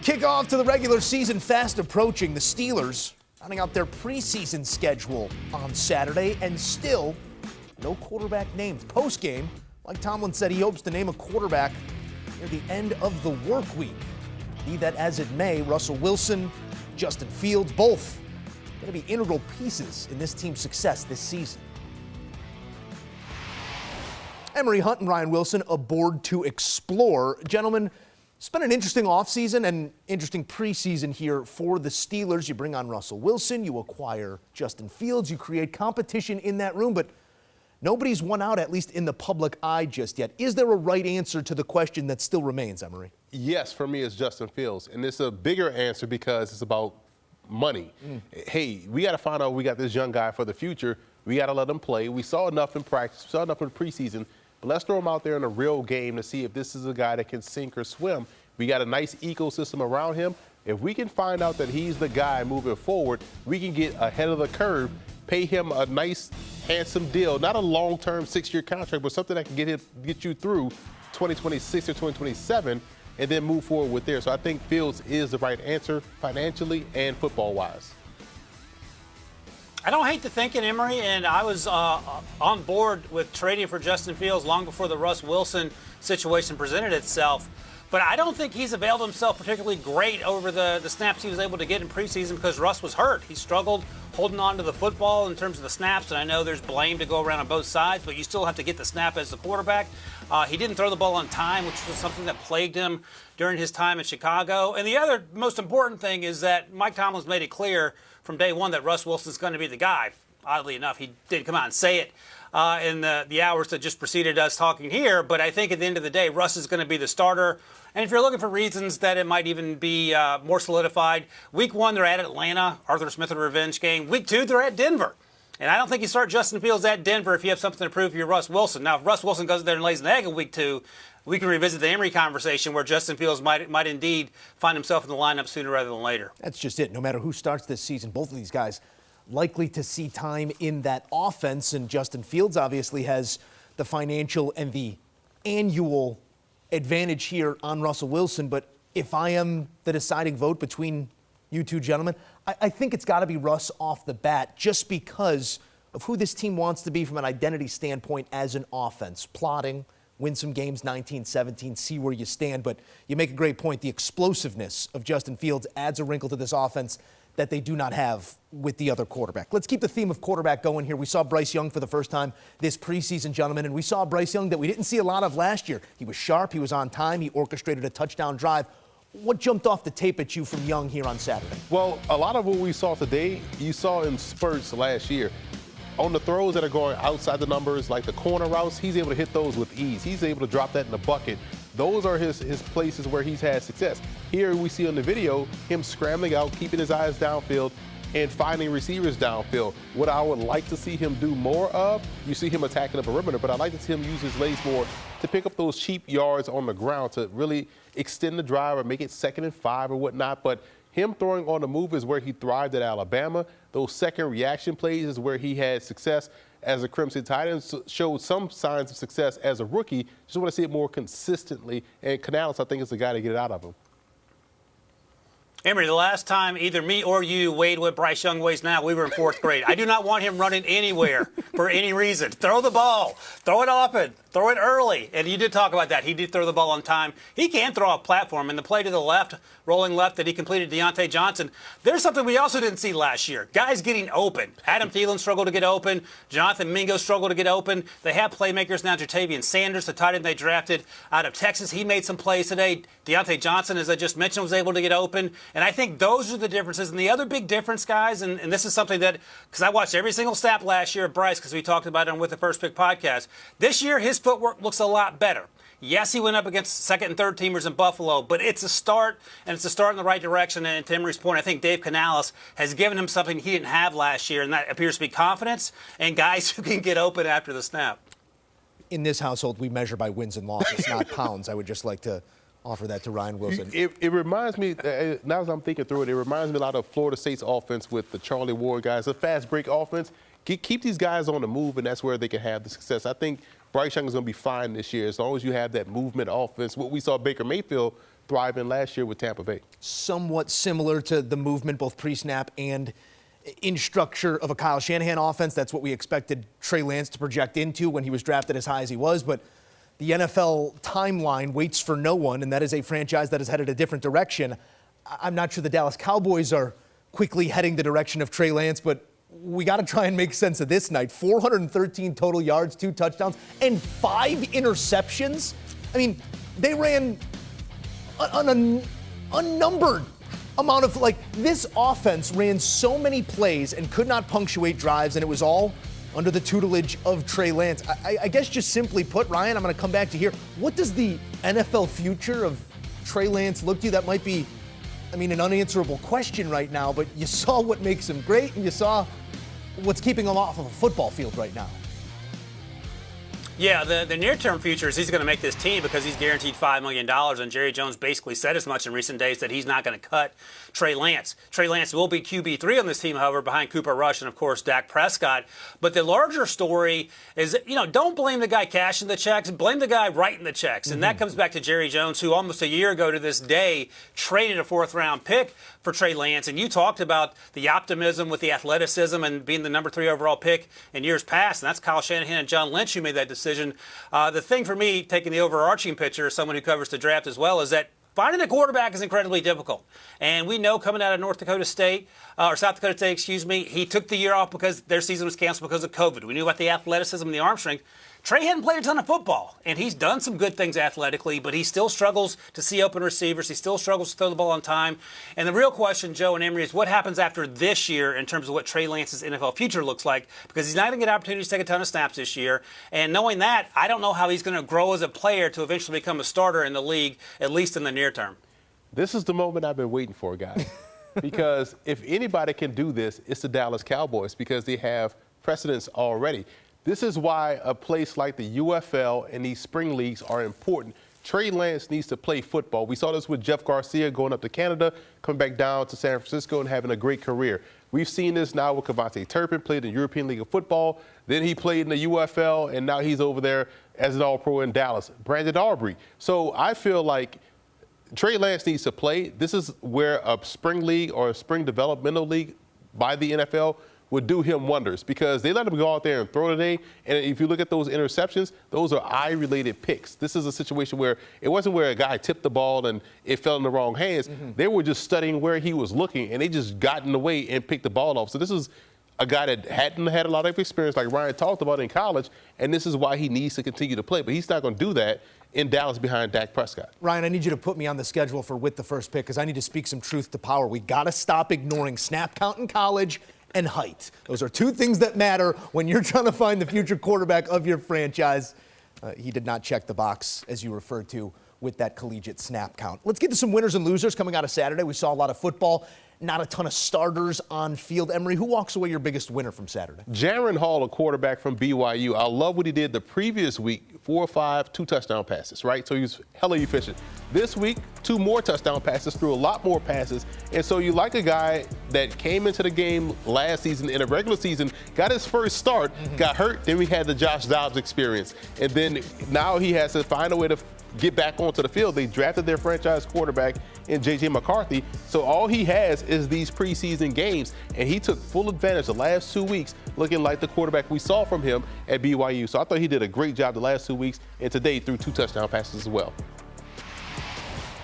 Kickoff to the regular season fast approaching. The Steelers rounding out their preseason schedule on Saturday, and still no quarterback named. Post-game, Mike Tomlin said he hopes to name a quarterback near the end of the work week. Be that as it may, Russell Wilson, Justin Fields, both going to be integral pieces in this team's success this season. Emory Hunt and Ryan Wilson aboard to explore. Gentlemen, it's been an interesting offseason and interesting preseason here for the Steelers. You bring on Russell Wilson, you acquire Justin Fields, you create competition in that room, but nobody's won out, at least in the public eye, just yet. Is there a right answer to the question that still remains, Emory? Yes, for me, it's Justin Fields. And it's a bigger answer because it's about money. Hey, we got to find out we got this young guy for the future. We got to let him play. We saw enough in practice, we saw enough in preseason. But let's throw him out there in a real game to see if this is a guy that can sink or swim. We got a nice ecosystem around him. If we can find out that he's the guy moving forward, we can get ahead of the curve, pay him a nice, handsome deal, not a long-term 6-year contract, but something that can get you through 2026 or 2027, and then move forward with there. So I think Fields is the right answer financially and football-wise. I don't hate the thinking, Emory, and I was on board with trading for Justin Fields long before the Russ Wilson situation presented itself. But I don't think he's availed himself particularly great over the snaps he was able to get in preseason because Russ was hurt. He struggled holding on to the football in terms of the snaps, and I know there's blame to go around on both sides, but you still have to get the snap as the quarterback. He didn't throw the ball on time, which was something that plagued him during his time in Chicago. And the other most important thing is that Mike Tomlin's made it clear from day one that Russ Wilson's going to be the guy. Oddly enough, he did come out and say it in the hours that just preceded us talking here. But I think at the end of the day, Russ is going to be the starter. And if you're looking for reasons that it might even be more solidified, week 1, they're at Atlanta, Arthur Smith, a revenge game. Week 2, they're at Denver. And I don't think you start Justin Fields at Denver if you have something to prove for your Russ Wilson. Now, if Russ Wilson goes there and lays an egg in week 2, we can revisit the Emory conversation where Justin Fields might indeed find himself in the lineup sooner rather than later. That's just it. No matter who starts this season, both of these guys likely to see time in that offense. And Justin Fields obviously has the financial and the annual advantage here on Russell Wilson. But if I am the deciding vote between you two gentlemen, I think it's got to be Russ off the bat just because of who this team wants to be from an identity standpoint as an offense. Plotting, win some games 19-17, see where you stand. But you make a great point. The explosiveness of Justin Fields adds a wrinkle to this offense that they do not have with the other quarterback. Let's keep the theme of quarterback going here. We saw Bryce Young for the first time this preseason, gentlemen, and we saw Bryce Young that we didn't see a lot of last year. He was sharp, he was on time, he orchestrated a touchdown drive. What jumped off the tape at you from Young here on Saturday? Well, a lot of what we saw today, you saw in spurts last year. On the throws that are going outside the numbers, like the corner routes, he's able to hit those with ease. He's able to drop that in the bucket. Those are his places where he's had success. Here we see on the video him scrambling out, keeping his eyes downfield, and finding receivers downfield. What I would like to see him do more of, you see him attacking the perimeter, but I'd like to see him use his legs more to pick up those cheap yards on the ground to really extend the drive or make it 2nd and 5 or whatnot. But him throwing on the move is where he thrived at Alabama. Those second reaction plays is where he had success as a Crimson Tide and showed some signs of success as a rookie. Just want to see it more consistently. And Canales, I think, is the guy to get it out of him. Emory, the last time either me or you weighed what Bryce Young weighs now, we were in 4th grade. I do not want him running anywhere for any reason. Throw the ball. Throw it often. Throw it early. And you did talk about that. He did throw the ball on time. He can throw a platform. And the play to the left, rolling left that he completed Deontay Johnson, there's something we also didn't see last year. Guys getting open. Adam Thielen struggled to get open. Jonathan Mingo struggled to get open. They have playmakers now. Jatavian Sanders, the tight end they drafted out of Texas, he made some plays today. Deontay Johnson, as I just mentioned, was able to get open. And I think those are the differences. And the other big difference, guys, and this is something that, because I watched every single snap last year of Bryce, because we talked about it on With the First Pick podcast. This year, his footwork looks a lot better. Yes, he went up against 2nd and 3rd teamers in Buffalo, but it's a start, and it's a start in the right direction. And to Emory's point, I think Dave Canales has given him something he didn't have last year, and that appears to be confidence and guys who can get open after the snap. In this household, we measure by wins and losses, not pounds. I would just like to offer that to Ryan Wilson. It reminds me, now as I'm thinking through it, it reminds me a lot of Florida State's offense with the Charlie Ward guys, a fast break offense. Keep these guys on the move, and that's where they can have the success. I think Bryce Young is going to be fine this year as long as you have that movement offense. What we saw Baker Mayfield thrive in last year with Tampa Bay. Somewhat similar to the movement, both pre-snap and in structure of a Kyle Shanahan offense. That's what we expected Trey Lance to project into when he was drafted as high as he was. But the NFL timeline waits for no one, and that is a franchise that is headed a different direction. I'm not sure the Dallas Cowboys are quickly heading the direction of Trey Lance, but we got to try and make sense of this night. 413 total yards, 2 touchdowns, and 5 interceptions. I mean, they ran an unnumbered amount of, this offense ran so many plays and could not punctuate drives, and it was all under the tutelage of Trey Lance. I guess just simply put, Ryan, I'm going to come back to here. What does the NFL future of Trey Lance look to you? That might be, an unanswerable question right now, but you saw what makes him great, and you saw what's keeping him off of a football field right now. Yeah, the near-term future is he's going to make this team because he's guaranteed $5 million, and Jerry Jones basically said as much in recent days that he's not going to cut Trey Lance. Trey Lance will be QB3 on this team, however, behind Cooper Rush and, of course, Dak Prescott. But the larger story is, don't blame the guy cashing the checks, blame the guy writing the checks. And that comes back to Jerry Jones, who almost a year ago to this day traded a 4th-round pick for Trey Lance. And you talked about the optimism with the athleticism and being the number 3 overall pick in years past, and that's Kyle Shanahan and John Lynch who made that decision. The thing for me, taking the overarching picture, as someone who covers the draft as well, is that finding a quarterback is incredibly difficult. And we know coming out of South Dakota State, he took the year off because their season was canceled because of COVID. We knew about the athleticism and the arm strength. Trey hadn't played a ton of football, and he's done some good things athletically, but he still struggles to see open receivers. He still struggles to throw the ball on time. And the real question, Joe and Emery, is what happens after this year in terms of what Trey Lance's NFL future looks like, because he's not going to get opportunities to take a ton of snaps this year. And knowing that, I don't know how he's going to grow as a player to eventually become a starter in the league, at least in the near term. This is the moment I've been waiting for, guys. Because if anybody can do this, it's the Dallas Cowboys, because they have precedence already. This is why a place like the UFL and these spring leagues are important. Trey Lance needs to play football. We saw this with Jeff Garcia going up to Canada, coming back down to San Francisco and having a great career. We've seen this now with Kavontae Turpin, played in the European League of Football. Then he played in the UFL, and now he's over there as an All-Pro in Dallas. Brandon Aubrey. So I feel like Trey Lance needs to play. This is where a spring league or a spring developmental league by the NFL would do him wonders, because they let him go out there and throw today. And if you look at those interceptions, those are eye-related picks. This is a situation where it wasn't where a guy tipped the ball and it fell in the wrong hands. They were just studying where he was looking, and they just got in the way and picked the ball off. So this is a guy that hadn't had a lot of experience, like Ryan talked about, in college, and this is why he needs to continue to play. But he's not going to do that in Dallas behind Dak Prescott. Ryan, I need you to put me on the schedule for with the first pick, because I need to speak some truth to power. We got to stop ignoring snap count in college and height. Those are 2 things that matter when you're trying to find the future quarterback of your franchise. He did not check the box, as you referred to, with that collegiate snap count. Let's get to some winners and losers coming out of Saturday. We saw a lot of football, not a ton of starters on field. Emery, who walks away your biggest winner from Saturday? Jaron Hall, a quarterback from BYU. I love what he did the previous week, 4 or 5, 2 touchdown passes, right? So he was hella efficient. This week, 2 more touchdown passes, threw a lot more passes. And so you like a guy that came into the game last season in a regular season, got his first start, got hurt, then we had the Josh Dobbs experience. And then now he has to find a way to get back onto the field. They drafted their franchise quarterback in J.J. McCarthy. So all he has is these preseason games, and he took full advantage the last 2 weeks, looking like the quarterback we saw from him at BYU. So I thought he did a great job the last 2 weeks, and today threw 2 touchdown passes as well.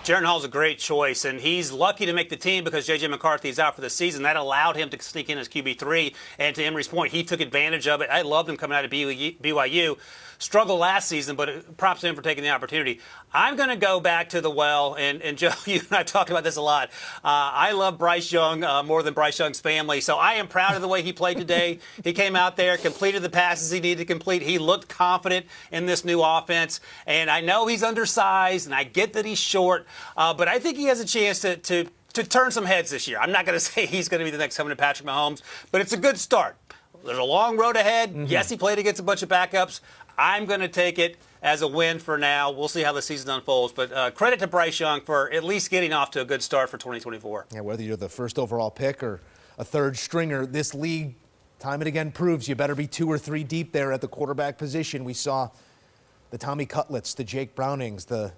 Jaron Hall's a great choice, and he's lucky to make the team because J.J. McCarthy is out for the season. That allowed him to sneak in as QB3, and to Emery's point, he took advantage of it. I loved him coming out of BYU. Struggled last season, but props to him for taking the opportunity. I'm going to go back to the well, and Joe, you and I talked about this a lot. I love Bryce Young more than Bryce Young's family, so I am proud of the way he played today. He came out there, completed the passes he needed to complete. He looked confident in this new offense, and I know he's undersized, and I get that he's short, but I think he has a chance to turn some heads this year. I'm not going to say he's going to be the next coming to Patrick Mahomes, but it's a good start. There's a long road ahead. Yes, he played against a bunch of backups. I'm going to take it as a win for now. We'll see how the season unfolds. But credit to Bryce Young for at least getting off to a good start for 2024. Yeah, whether you're the first overall pick or a third stringer, this league, time and again, proves you better be 2 or 3 deep there at the quarterback position. We saw the Tommy Cutlets, the Jake Brownings, the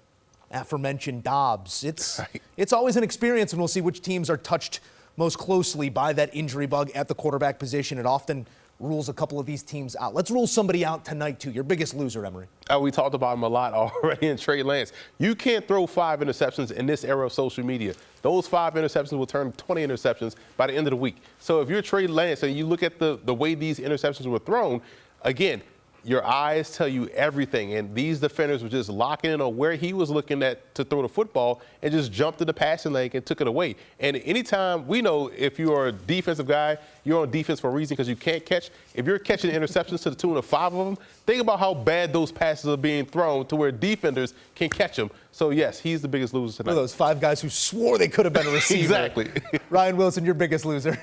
aforementioned Dobbs. It's always an experience, and we'll see which teams are touched most closely by that injury bug at the quarterback position. It often rules a couple of these teams out. Let's rule somebody out tonight, too. Your biggest loser, Emery. We talked about him a lot already in Trey Lance. You can't throw 5 interceptions in this era of social media. Those 5 interceptions will turn 20 interceptions by the end of the week. So if you're Trey Lance and you look at the way these interceptions were thrown, again, your eyes tell you everything. And these defenders were just locking in on where he was looking at to throw the football and just jumped to the passing lane and took it away. And anytime, we know if you are a defensive guy, you're on defense for a reason because you can't catch. If you're catching interceptions to the tune of 5 of them, think about how bad those passes are being thrown to where defenders can catch them. So, yes, he's the biggest loser tonight. One of those 5 guys who swore they could have been a receiver. Exactly. Ryan Wilson, your biggest loser.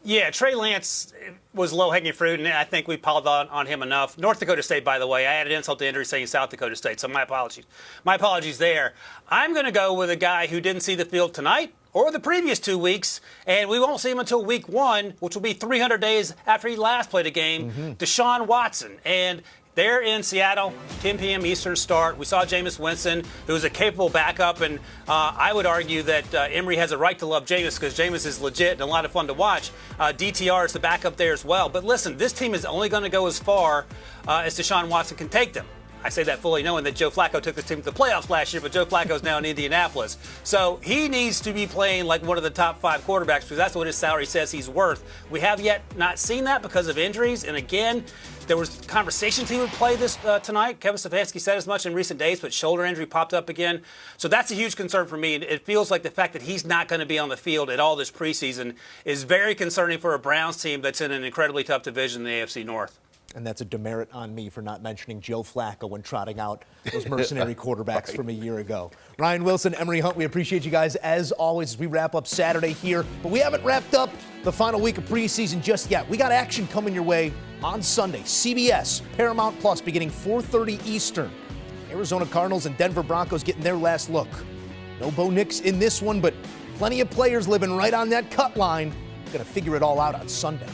Yeah, Trey Lance was low-hanging fruit, and I think we piled on him enough. North Dakota State, by the way, I added insult to injury saying South Dakota State, so my apologies. My apologies there. I'm going to go with a guy who didn't see the field tonight or the previous 2 weeks, and we won't see him until week 1, which will be 300 days after he last played a game, Deshaun Watson. And they're in Seattle, 10 p.m. Eastern start. We saw Jameis Winston, who's a capable backup, and I would argue that Emory has a right to love Jameis because Jameis is legit and a lot of fun to watch. DTR is the backup there as well. But listen, this team is only going to go as far as Deshaun Watson can take them. I say that fully knowing that Joe Flacco took this team to the playoffs last year, but Joe Flacco's now in Indianapolis. So he needs to be playing like one of the top 5 quarterbacks because that's what his salary says he's worth. We have yet not seen that because of injuries. And again, there was conversations he would play this tonight. Kevin Stefanski said as much in recent days, but shoulder injury popped up again. So that's a huge concern for me. It feels like the fact that he's not going to be on the field at all this preseason is very concerning for a Browns team that's in an incredibly tough division in the AFC North. And that's a demerit on me for not mentioning Joe Flacco when trotting out those mercenary quarterbacks from a year ago. Ryan Wilson, Emory Hunt, we appreciate you guys as always as we wrap up Saturday here. But we haven't wrapped up the final week of preseason just yet. We got action coming your way on Sunday. CBS, Paramount Plus, beginning 4:30 Eastern. Arizona Cardinals and Denver Broncos getting their last look. No Bo Nix in this one, but plenty of players living right on that cut line. Going to figure it all out on Sunday.